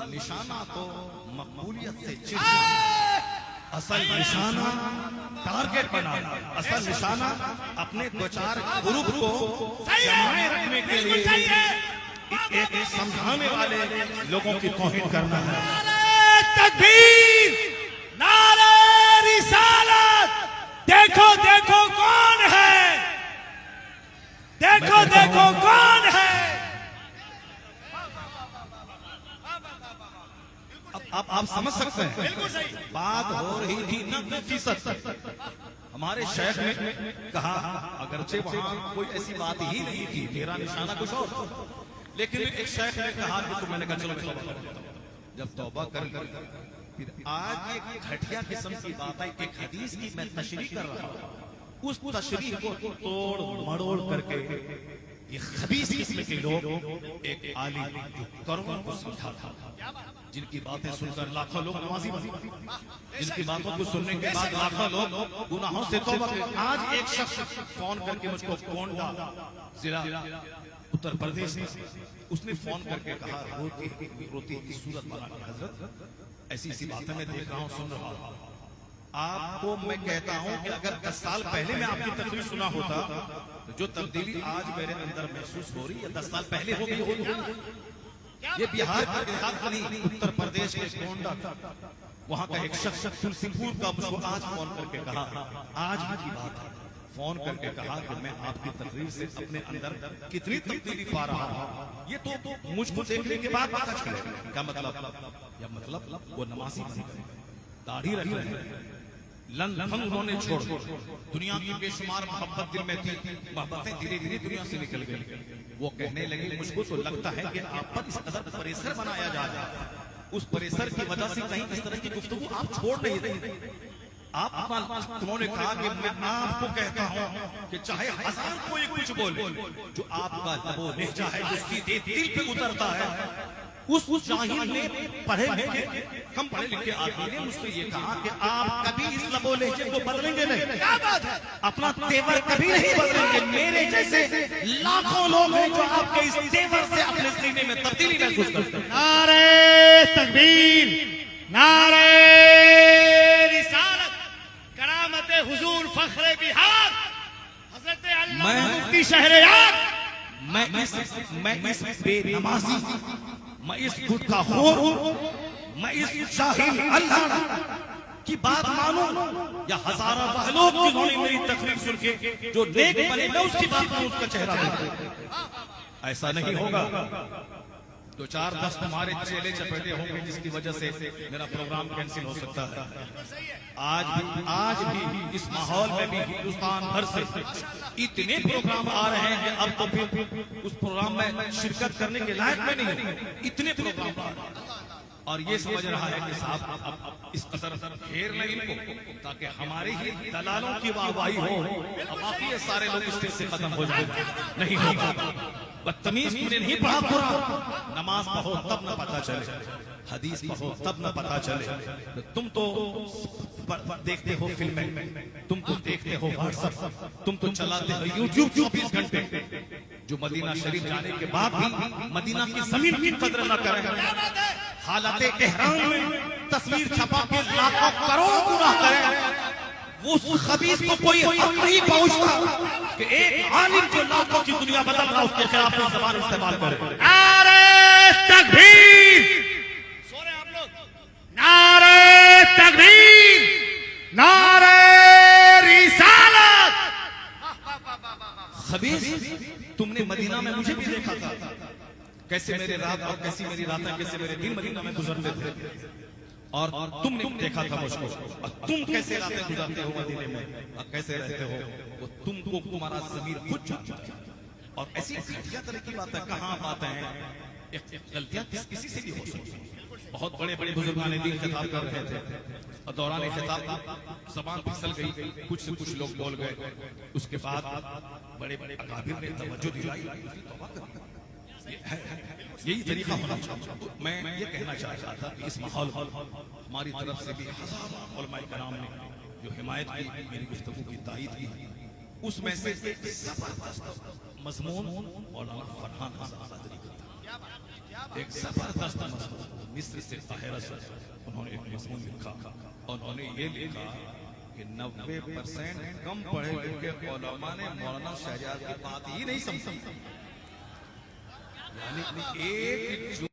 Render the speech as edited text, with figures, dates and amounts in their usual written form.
निशाना तो मकबूलियत से चिढ़ना, असल निशाना टारगेट बनाना, असल निशाना अपने दो चार ग्रुप को जमाए रखने के लिए एक समझाने वाले लोगों की तौहीन करना है। तकबीर, नारे रिसालत, देखो देखो कौन है, देखो देखो कौन है। अब आप समझ सकते हैं, बात हो रही थी 90%। हमारे शेख ने कहा, अगरचे वहां कोई ऐसी बात ही नहीं थी, मेरा निशाना कुछ और, लेकिन एक शेख ने कहा कि तो मैंने कहा चलो जब तौबा कर फिर आज एक घटिया किस्म की बात है। एक हदीस की मैं तशरीह कर रहा हूं, उस तशरीह को तोड़ मड़ोड़ करके ये खबीस किस्म के लोग एक आलिम करोड़ों को समझा था, जिनकी बातें सुनकर लाखों लोग नमाजी बने, जिनकी बातों को सुनने के बाद लाखों लोग गुनाहों से तौबा करे। आज एक शख्स फोन करके मुझको कोंडा जिला उत्तर प्रदेश में, उसने फोन करके कहा रोती की सूरत बना के हजरत ऐसी ऐसी बातें मैं देख रहा हूँ, सुन रहा हूँ। आपको मैं कहता हूँ कि अगर 10 साल पहले मैं आपकी तकरीर सुना होता तो जो तब्दीली आज मेरे अंदर महसूस हो रही है 10 साल पहले हो गई होगी। ये बिहार का देहात नहीं, उत्तर प्रदेश के गोंडा वहां का एक शख्स तुलसीपुर का मुझको आज फोन करके कहा, आज की बात है, फोन करके कहा कि मैं आपकी तकरीर से अपने अंदर कितनी तब्दीली पा रहा हूँ। ये तो मुझको देखने के बाद पता चलेगा। क्या मतलब? या मतलब वो नमाजी बन गए, दाढ़ी रख रहे हैं, लंदन उन्होंने छोड़, दुनिया की बेशुमार मोहब्बत दिल में थी, मोहब्बतें धीरे धीरे दुनिया से निकल गई। वो कहने लगे मुझको तो लगता है कि आप पर इस कदर प्रेशर बनाया जा रहा है, उस प्रेशर की वजह से कहीं इस तरह की गुफ्तगू आप छोड़ नहीं रहे। उन्होंने कहा कि मैं आपको कहता हूं कि चाहे 1000 कोई कुछ बोले, जो आपका लबो लहजा है जो सीधे दिल पे उतरता है, उस जाहिल ने पढ़े लिखे कम पढ़े लिखे आदमी ने मुझसे ये कहा कि आप कभी इस लबो लहजे को बदलेंगे नहीं, क्या बात है, अपना तेवर कभी नहीं बदलेंगे। मेरे जैसे लाखों लोग हैं जो आपके इस तेवर से अपने सीने में तब्दीली महसूस करते हैं। नारे तकबीर, नारे रिसालत, करामत हुजूर फख्रे बिहार हजरत अल्लामा मुफ्ती शहरयार। मैं इस बेनमाजी, मैं इस गुटखा खोर, मैं इस जाहिल अल्लाह की बात मानूं या हजारों लोग जिन्होंने मेरी तकरीर सुन के जो नेक बने, मैं उसकी बात मानूं, उसका चेहरा देखूं, ऐसा नहीं होगा। 2-4-10 तुम्हारे चेले चपेटे होंगे जिसकी वजह से मेरा प्रोग्राम कैंसिल हो सकता है। आज भी इस माहौल में भी हिंदुस्तान भर से इतने प्रोग्राम आ रहे हैं कि अब तो फिर उस प्रोग्राम में शिरकत करने के लायक में नहीं, इतने प्रोग्राम आ रहे हैं। और ये समझ रहा है कि साहब अब इस कदर घेर लें इनको ताकि हमारे ही दलालों की वाहवाही हो, अब बाकी ये सारे लोग स्टेज से खत्म हो जाएंगे। नहीं होगा, बदतमीज तुमने नहीं पढ़ा पूरा, नमाज पढ़ो तब न पता चले, हदीस पढ़ो तब न पता चले। तुम तो देखते हो फिल्में, तुम तो देखते हो व्हाट्सएप, तुम तो चलाते हो यूट्यूब 24 घंटे, जो मदीना शरीफ जाने के बाद भी मदीना की जमीन की कदर न करें, हालाते एहराम में तस्वीर छपा के लाखों करोड़ गुनाह करें, वो उस खबीस को कोई हक नहीं पहुंचता कि एक आलिम जो लाखों की दुनिया बदल रहा उसके खिलाफ ज़बान इस्तेमाल करे। नारे तकबीर, सोरे आप लोग, नारे तकबीर, नारे रिसालत। खबीस, तुमने मदीना में मुझे भी देखा था, कैसे मेरे रात और कैसी मेरी रातें, कैसे मेरे दिन मदीना में गुजरते थे, और तुमने देखा था मुझको, और तुम कैसे रातें गुजारते हो मदीने में और कैसे रहते हो, वो तुमको तुम्हारा ज़मीर खुद जानता है। और ऐसी घटिया तरह की बातें कहाँ बातें हैं, गलतियां किसी से भी हो सकती हैं। बहुत बड़े बड़े बुजुर्गान दीन खिताब कर रहे थे और दौरान खिताब ज़बान फिसल गई, कुछ से कुछ लोग बोल गए, उसके बाद बड़े बड़े अकाबिर ने तवज्जो दिलाई, यही तरीका होना चाहिए। मैं ये कहना चाह रहा था कि इस माहौल हमारी तरफ से भी हज़ारों उलमाए कराम ने जो हिमायत की, मेरी गुफ्तगू की तायीद की, उसमें से एक जबरदस्त मज़मून मौलाना फरहान हसन क़ादरी का, एक जबरदस्त मज़मून मिस्र से काहिरा से उन्होंने एक मजमून लिखा। उन्होंने ये लिखा कि 90% कम पढ़े लिखे उलमा ने मौलाना शहजाद की बात ही नहीं समझी। यानी एक